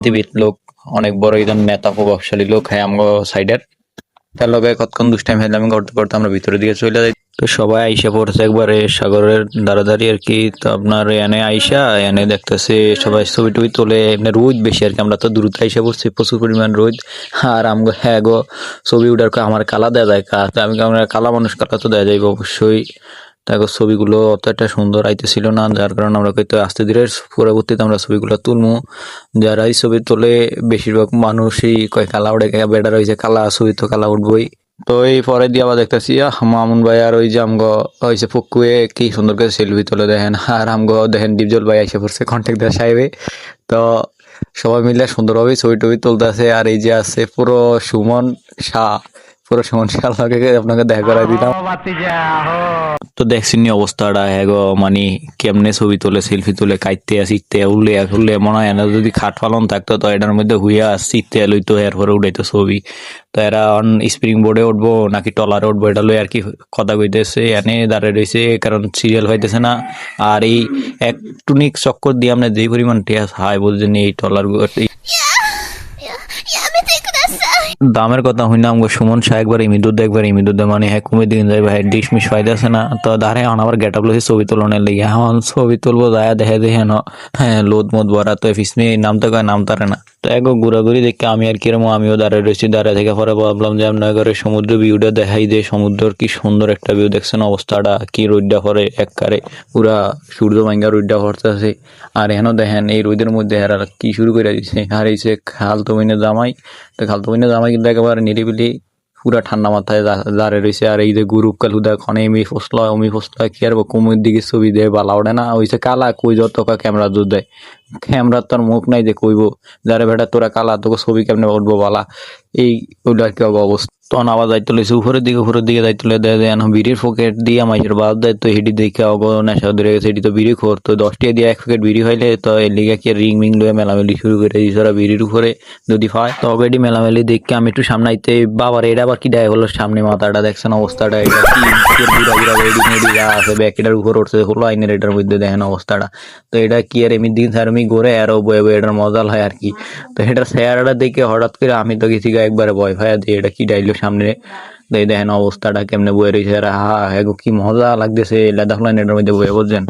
পৃথিবীর লোক অনেক বড় একজন নেতা প্রভাবশালী লোক হ্যাঁ আমগো সাইডের তার লগে কতক্ষণ দুষ্টাইম আমি করতে করতে আমরা ভিতরের দিকে চলে যাই। তো সবাই আইসা পড়ছে একবারে সাগরের দাঁড়াদাঁড়ি আর কি। তো আপনার এনে আইসা এনে দেখতেছে সবাই ছবি টবি তোলে। এমনি রোদ বেশি আর কি, আমরা তো দূরত্ব আইসা পড়ছি, প্রচুর পরিমাণ রোদ। আর আমগো হ্যাঁ গো ছবি উঠার আমার কালা দেওয়া যায় আমি আমরা কালা মানুষ, কালা তো দেওয়া যাইব অবশ্যই। দেখো ছবিগুলো অত একটা সুন্দর আইতেছিল না, যার কারণে আমরা কইতে আস্তে ধীরে পরবর্তীতে আমরা ছবিগুলো তুলমু। যারাই ছবি তোলে বেশিরভাগ মানুষই কয় কালা উঠে, বেটার হয়েছে কালা ছবি তো কালা উঠবই। তো এই পরে দিয়ে আবার দেখতেছি মামুন ভাই আর ওই যে আমগো হয়েছে ফুকুয়ে কি সুন্দর করে সেলফি তুলে দেখেন। আর আমগো দেখেন ডিপজল ভাই এসে পড়ছে কন্ট্যাক্ট দেওয়া সাহেবে। তো সবাই মিলে সুন্দরভাবে ছবি টবি তুলতে আছে। আর এই যে আছে পুরো সুমন শাহ, পুরো সুমন শাহ আপনাকে দেখা করাই দিলাম। তো দেখছিনি অবস্থাটা হ্যাগো মানে কেমনে ছবি তোলে সেলফি তুলে কাইতে আসিতে উল্লে উল্লে মনে হয় না যদি খাট ফালন থাকতো তো এটার মধ্যে হুইয়া আসিতে লইতো এরপরে উঠাইতো ছবি। তো এরা অন স্প্রিং বোর্ডে উঠবো নাকি টলারে উঠবো এটা লই আর কি কথা কইতেছে, এনে দাঁড়িয়ে রয়েছে কারণ সিরিয়াল পাইতেছে না। আর এই একটুনিক চক্কর দিয়ে আমরা যে পরিমাণ টিয়াস হাই বলছেন এই টলার দামের কথা হইনা আমগো সুমন শাহ একবার ইমিদুদ্দে মানে হ্যাঁ কমে দিন যাই ভাই ডিশমিশ ফাইদাছে না। তো দাঁড়ায় আবার গেট আপ লইছে ছবি তোলনের লেগে, এখন ছবি তুলবো যায় দেখে দেখে ন হ্যাঁ লোদ মত ভরা। তো ফিসমি নামতে কয় নাম তারে না। তো একো ঘোরাঘুরি দেখে আমি আর কিরম আমিও দাঁড়িয়ে রয়েছি, দাঁড়িয়ে থেকে পরে ভাবলাম যে আপনার ঘরে সমুদ্র ভিউটা দেখাই যে সমুদ্রের কি সুন্দর একটা ভিউ দেখছেন অবস্থাটা কি রোদটা পরে একবারে পুরা সূর্য ভাঙ্গা রোদটা পড়তেছে। আর এখনো দেখেন এই রোদের মধ্যে এরা কি শুরু করে দিচ্ছে। আর এই যে খালতো মিনে জামাই, তো খালতো মিনে জামাই কিন্তু একেবারে নিরিবিলি পুরা ঠান্ডা মাথায় দাঁড়িয়ে রয়েছে। আর এই যে গ্রুপ কালুদা খনে এমি ফসল অমি ফসল কি আর কুমির দিকে ছবি দেয় বালা ওঠে না, ওইসে কালা কই যত ক্যামেরা জোর দেয় ক্যামেরার তোর মুখ নাই যে কইবো যারে বেটা তোরা কালা তোকে ছবি কেমনে উঠবো বালা এই ওইটা কি অবস্থা। তখন আবার যাইতে লইছে উপরের দিকে যাইতে লই দেয় যেন বিড়ির পকেট দিয়ে মাইসের বাদ দেয়। তো হেডি দেখে অগ নেশা ধরে গেছে, হেডি তো বিড়ি খোর। তো 10 টাকা দিয়ে 1 প্যাকেট বিড়ি খাইলে তো এর লিগা কি রিং মিং লয়ে মেলামেলি শুরু করে দিয়েছে ওরা বিড়ির উপরে যদি হয়। তো অলরেডি মেলামেলি দেখে আমি একটু সামনে আইতে বাবার এটা আবার কি দেয় হলো সামনে মাথাটা দেখছেন অবস্থাটা, এটা কি বুড়া বুড়া রেডি মেডি যা আছে ব্যাকেটার উপর উঠছে হলো আইনের এটার মধ্যে দেখেন অবস্থাটা। তো এটা কি আর এমনি দিন স্যার আমি ঘুরে আরো বয়ে বয়ে এটার মজা হয় আর কি। তো এটার চেহারাটা দেখে হঠাৎ করে আমি তো গেছি একবারে ভয় ভাইয়া দিয়ে এটা কি ডাইলো সামনে দেখেন অবস্থাটা কেমনে বয়ে রয়েছে। হা হ্যাঁ কি মজা লাগতেছে এটা দেখলেন এটার মধ্যে বয়ে বুঝছেন।